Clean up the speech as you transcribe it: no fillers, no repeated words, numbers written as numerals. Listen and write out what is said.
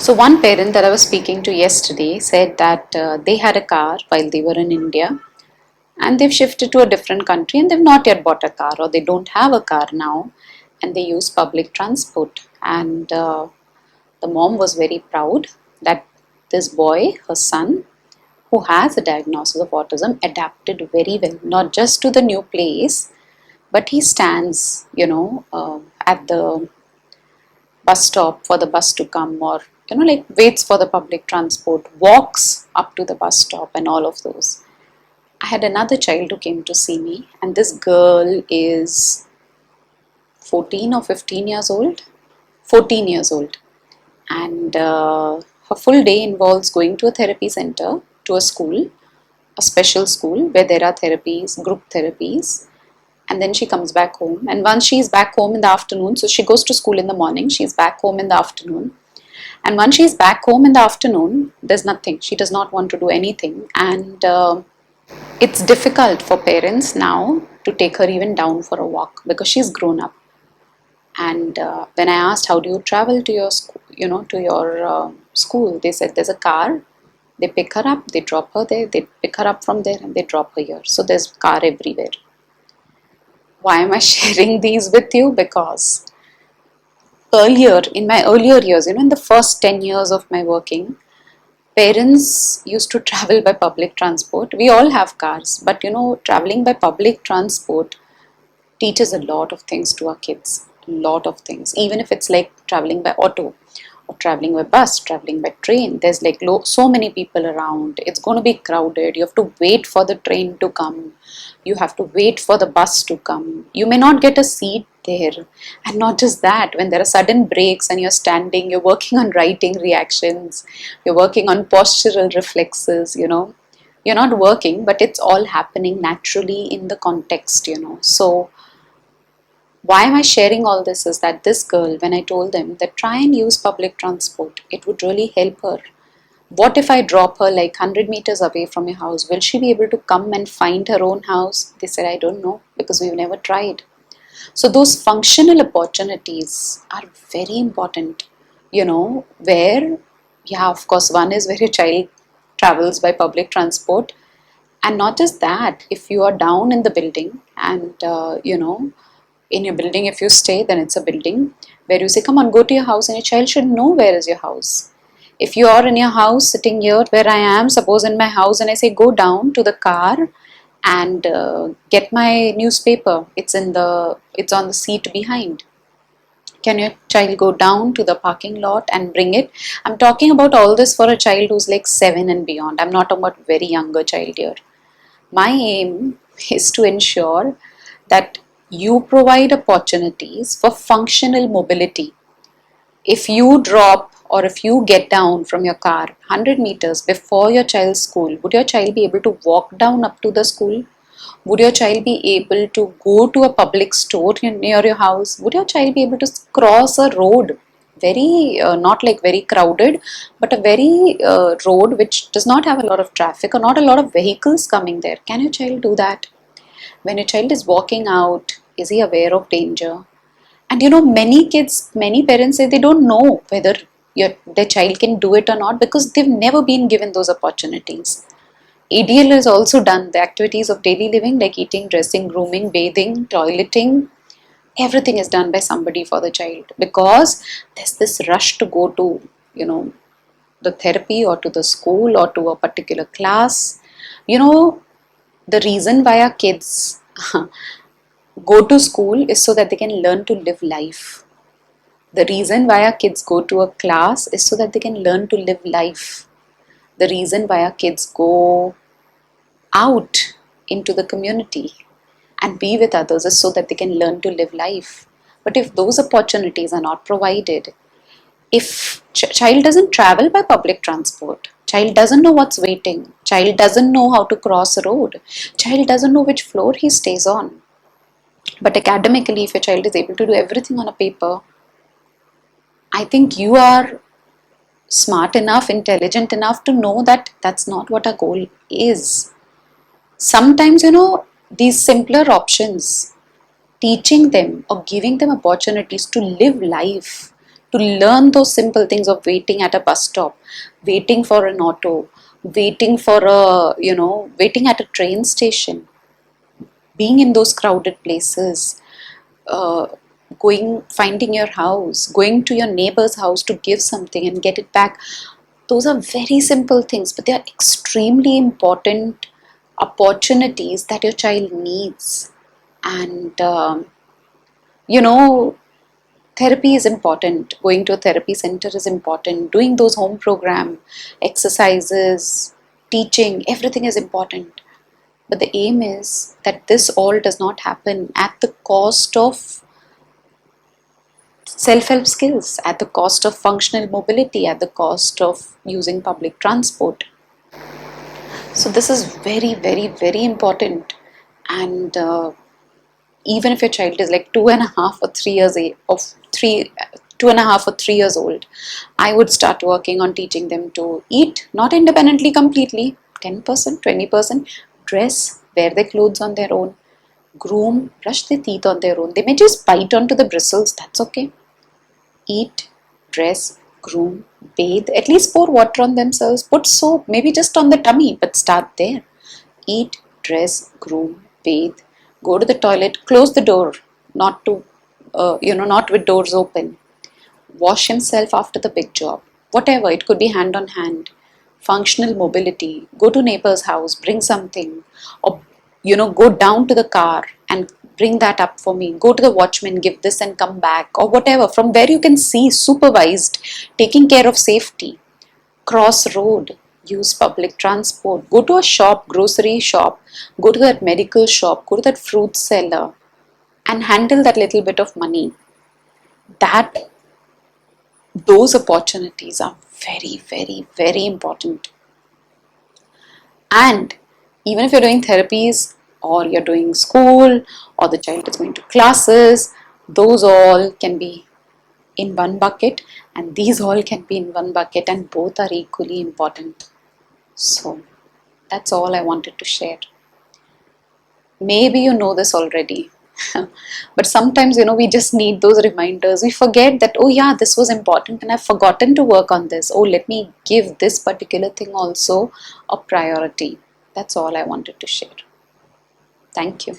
So one parent that I was speaking to yesterday said that they had a car while they were in India, and they've shifted to a different country and they've not yet bought a car, or they don't have a car now, and they use public transport. And the mom was very proud that this boy, her son, who has a diagnosis of autism, adapted very well, not just to the new place, but he stands, at the bus stop for the bus to come, or like waits for the public transport, walks up to the bus stop, and all of those. I had another child who came to see me, and this girl is 14 or 15 years old. 14 years old. And her full day involves going to a therapy center, to a school, a special school where there are therapies, group therapies, and then she comes back home. And once she's back home in the afternoon, so she goes to school in the morning, she's back home in the afternoon. And once she's back home in the afternoon, there's nothing. She does not want to do anything. And it's difficult for parents now to take her even down for a walk because she's grown up. And when I asked, how do you travel to your school, school, they said there's a car. They pick her up, they drop her there, they pick her up from there, and they drop her here. So there's car everywhere. Why am I sharing these with you? Because in my earlier years, in the first 10 years of my working, parents used to travel by public transport. We all have cars, but traveling by public transport teaches a lot of things to our kids. A lot of things. Even if it's like traveling by auto, or traveling by bus, traveling by train, there's like so many people around. It's going to be crowded. You have to wait for the train to come. You have to wait for the bus to come. You may not get a seat there. And not just that, when there are sudden breaks and you're standing, you're working on writing reactions, you're working on postural reflexes, you're not working, but it's all happening naturally in the context. So why am I sharing all this is that this girl, when I told them that try and use public transport, it would really help her. What if I drop her like 100 meters away from your house? Will she be able to come and find her own house? They said, I don't know, because we've never tried. So those functional opportunities are very important, where, yeah, of course, one is where your child travels by public transport. And not just that, if you are down in the building and, in your building, if you stay, then it's a building where you say, come on, go to your house, and your child should know where is your house. If you are in your house, sitting here where I am, suppose in my house, and I say, go down to the car and get my newspaper. It's on the seat behind. Can your child go down to the parking lot and bring it? I'm talking about all this for a child who's like 7 and beyond. I'm not talking about very younger child here. My aim is to ensure that you provide opportunities for functional mobility. If you drop or if you get down from your car 100 meters before your child's school, would your child be able to walk down up to the school? Would your child be able to go to a public store near your house? Would your child be able to cross a road? Not like very crowded, but a very road which does not have a lot of traffic or not a lot of vehicles coming there. Can your child do that? When your child is walking out, is he aware of danger? And many parents say they don't know whether their child can do it or not because they've never been given those opportunities. ADL is also done, the activities of daily living like eating, dressing, grooming, bathing, toileting. Everything is done by somebody for the child because there's this rush to go to, the therapy or to the school or to a particular class. The reason why our kids go to school is so that they can learn to live life. The reason why our kids go to a class is so that they can learn to live life. The reason why our kids go out into the community and be with others is so that they can learn to live life. But if those opportunities are not provided, if child doesn't travel by public transport, child doesn't know what's waiting, child doesn't know how to cross a road, child doesn't know which floor he stays on. But academically, if your child is able to do everything on a paper, I think you are smart enough, intelligent enough to know that that's not what our goal is. Sometimes, these simpler options, teaching them or giving them opportunities to live life, to learn those simple things of waiting at a bus stop, waiting for an auto, waiting for a, waiting at a train station, being in those crowded places, uh, finding your house, going to your neighbor's house to give something and get it back. Those are very simple things, but they are extremely important opportunities that your child needs. And, you know, therapy is important. Going to a therapy center is important. Doing those home program exercises, teaching, everything is important. But the aim is that this all does not happen at the cost of self-help skills, at the cost of functional mobility, at the cost of using public transport. So this is very, very, very important. And even if your child is like 2.5 or 3 years of 2.5 or 3 years old, I would start working on teaching them to eat, not independently completely, 10%, 20%, dress, wear their clothes on their own, groom, brush their teeth on their own. They may just bite onto the bristles, that's okay. Eat, dress, groom, bathe, at least pour water on themselves, put soap, maybe just on the tummy, but start there. Eat, dress, groom, bathe, go to the toilet, close the door, not with doors open. Wash himself after the big job. Whatever, it could be hand on hand. Functional mobility, go to neighbor's house, bring something, or go down to the car and bring that up for me. Go to the watchman, give this and come back, or whatever. From where you can see, supervised, taking care of safety. Cross road, use public transport, go to a shop, grocery shop, go to that medical shop, go to that fruit seller, and handle that little bit of money. That those opportunities are very, very, very important. And even if you're doing therapies or you're doing school or the child is going to classes, those all can be in one bucket, and these all can be in one bucket, and both are equally important. So that's all I wanted to share. Maybe you know this already. But sometimes, we just need those reminders. We forget that, oh yeah, this was important and I've forgotten to work on this. Oh, let me give this particular thing also a priority. That's all I wanted to share. Thank you.